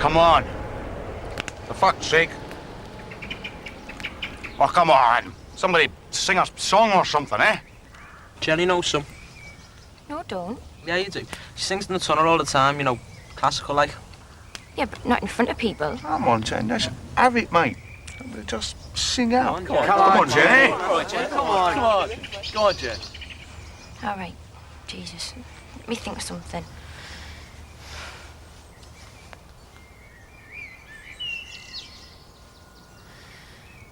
come on. For fuck's sake. Oh, come on. Somebody sing a song or something, eh? Jenny knows some. No, don't. Yeah, you do. She sings in the tunnel all the time, you know, classical like. Yeah, but not in front of people. Come on, Jen, let's have it, mate. Just sing out. Come on, come on, Jenny. All right, Jen, come on. Go on, Jen. All right, Jesus. Let me think of something.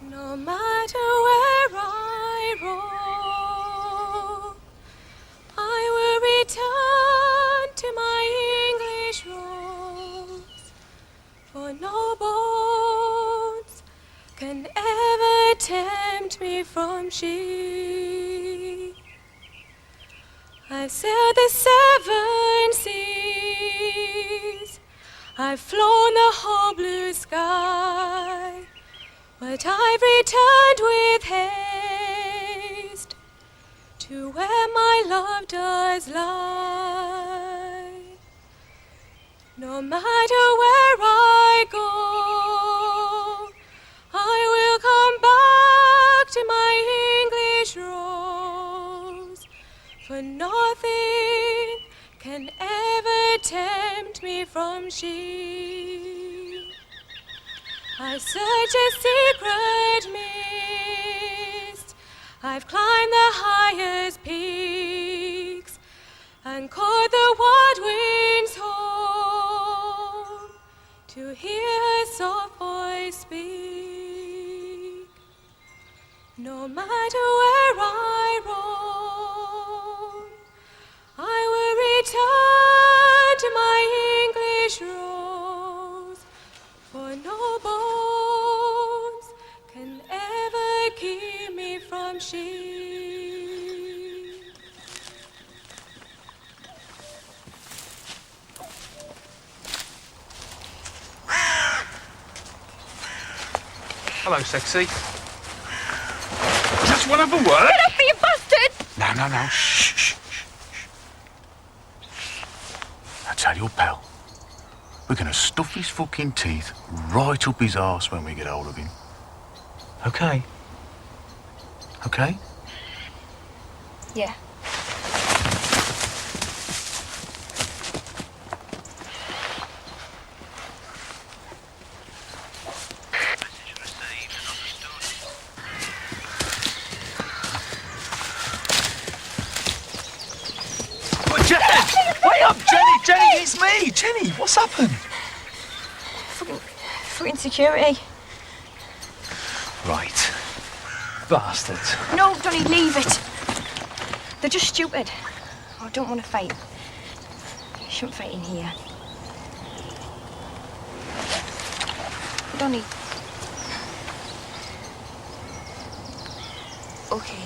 No matter where I roam, I will return to my English rose, for no bones can ever tempt me from she. I've sailed the 7 seas, I've flown the whole blue sky, but I've returned with haste to where my love does lie. No matter where I go, I will come back to my English rose, for nothing can ever tempt me from she. I search a secret mist, I've climbed the highest peaks, and caught the wild winds home to hear her soft voice speak. No matter where I roam, I will return to my English rose, for no bones can ever keep me from she. Hello, sexy. Just one other word. Get off me, you bastard! No. Shh. I tell you, pal, we're gonna stuff his fucking teeth right up his arse when we get hold of him. Okay? Okay? Yeah. Wait up, Jenny, it's me! Jenny, what's happened? Fucking security. Right. Bastards. No, Donny, leave it. They're just stupid. I don't want to fight. You shouldn't fight in here. Donny. Okay.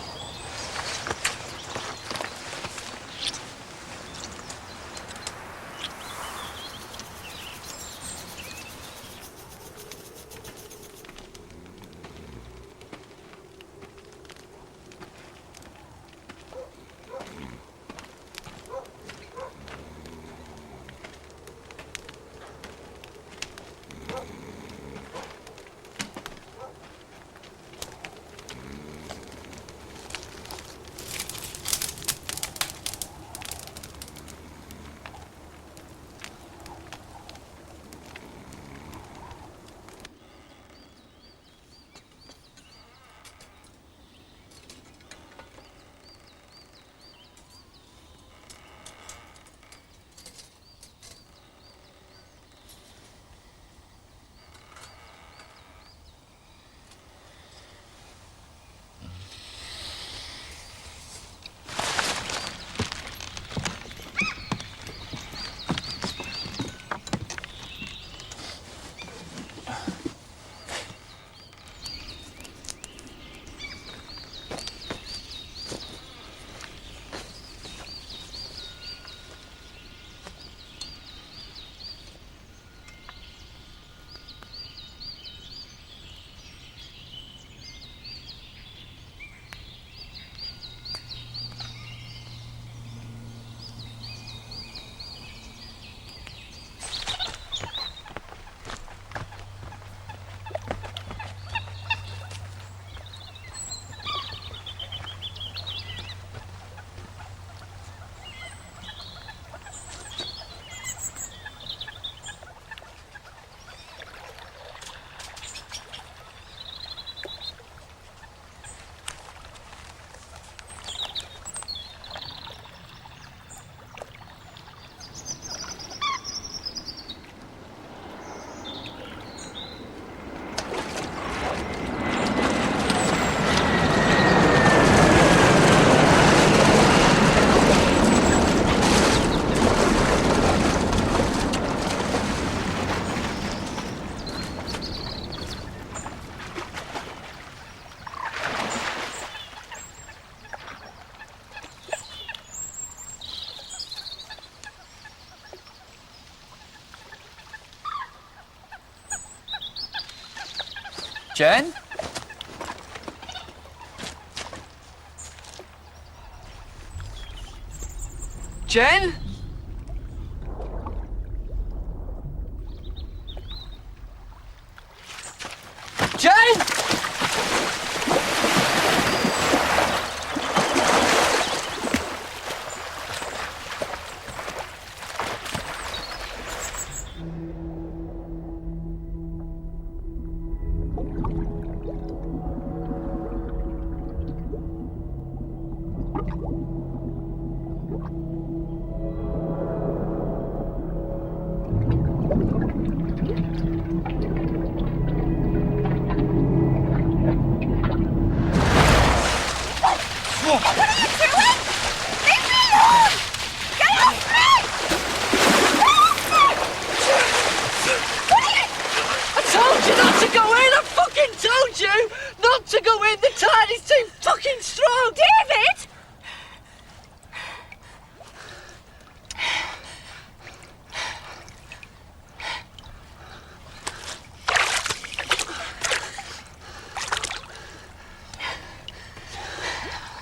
Jen? Jen? Jen?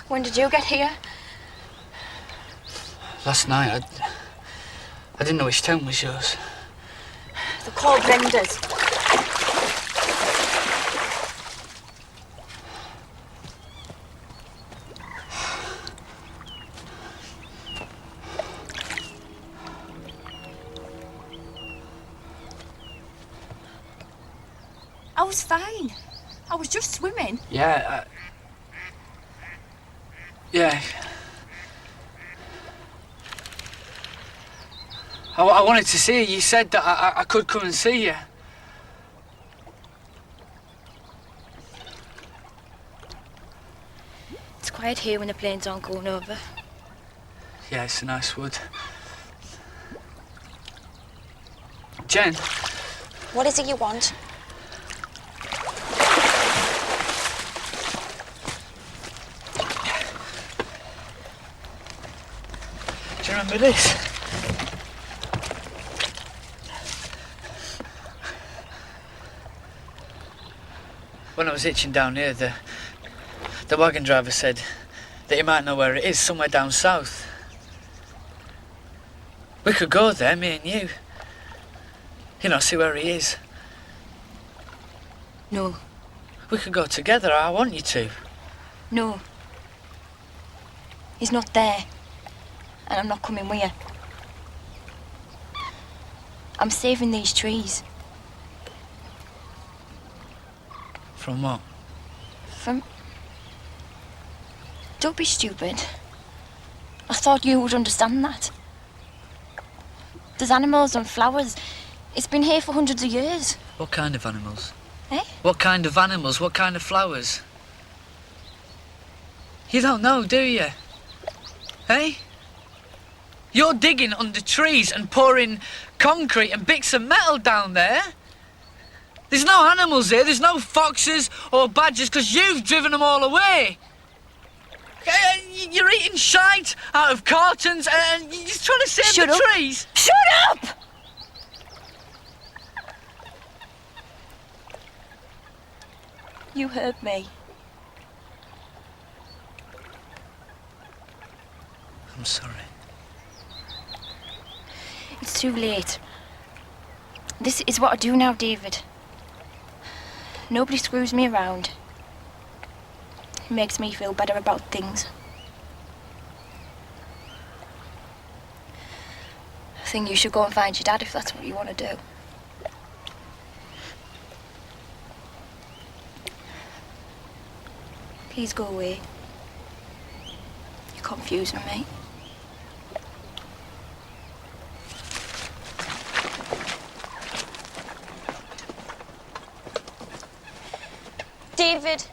When did you get here? Last night, I didn't know which town was yours. They're called vendors. I was fine. I was just swimming. Yeah, yeah. I wanted to see you. You said that I could come and see you. It's quiet here when the planes aren't going over. Yeah, it's a nice wood. Jen? What is it you want? Do you remember this? When I was hitching down here, the wagon driver said that he might know where it is, somewhere down south. We could go there, me and you. You know, see where he is. No. We could go together, I want you to. No. He's not there. And I'm not coming with you. I'm saving these trees. From what? From... Don't be stupid. I thought you would understand that. There's animals and flowers. It's been here for hundreds of years. What kind of animals? Eh? What kind of animals? What kind of flowers? You don't know, do you? Eh? You're digging under trees and pouring concrete and bits of metal down there. There's no animals here, there's no foxes or badgers, because you've driven them all away. You're eating shite out of cartons and you're just trying to save the trees. Shut up! You hurt me. I'm sorry. It's too late. This is what I do now, David. Nobody screws me around. It makes me feel better about things. I think you should go and find your dad if that's what you want to do. Please go away. You're confusing me. David.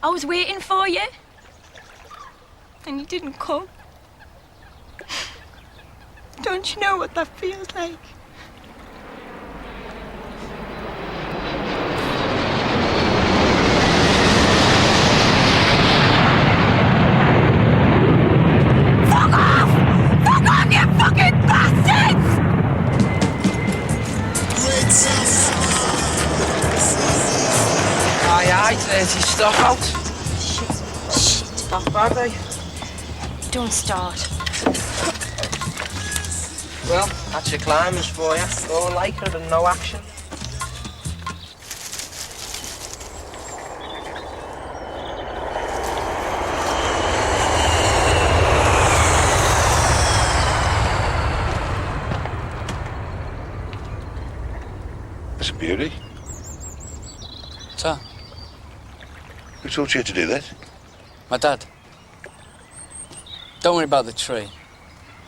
I was waiting for you. And you didn't come. Don't you know what that feels like? Fuck off! Fuck off, you fucking bastards! right dirty stuff out. Shit. Not bad, eh? Don't start. Well, that's your climbers for you. All like it and no action. That's a beauty. What's that? Who taught you to do that? My dad. Don't worry about the tree.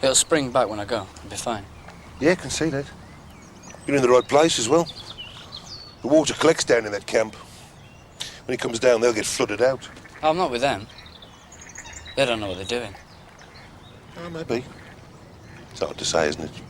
It'll spring back when I go. It'll be fine. Yeah, I can see that. You're in the right place as well. The water collects down in that camp. When it comes down, they'll get flooded out. I'm not with them. They don't know what they're doing. Oh, maybe. It's hard to say, isn't it?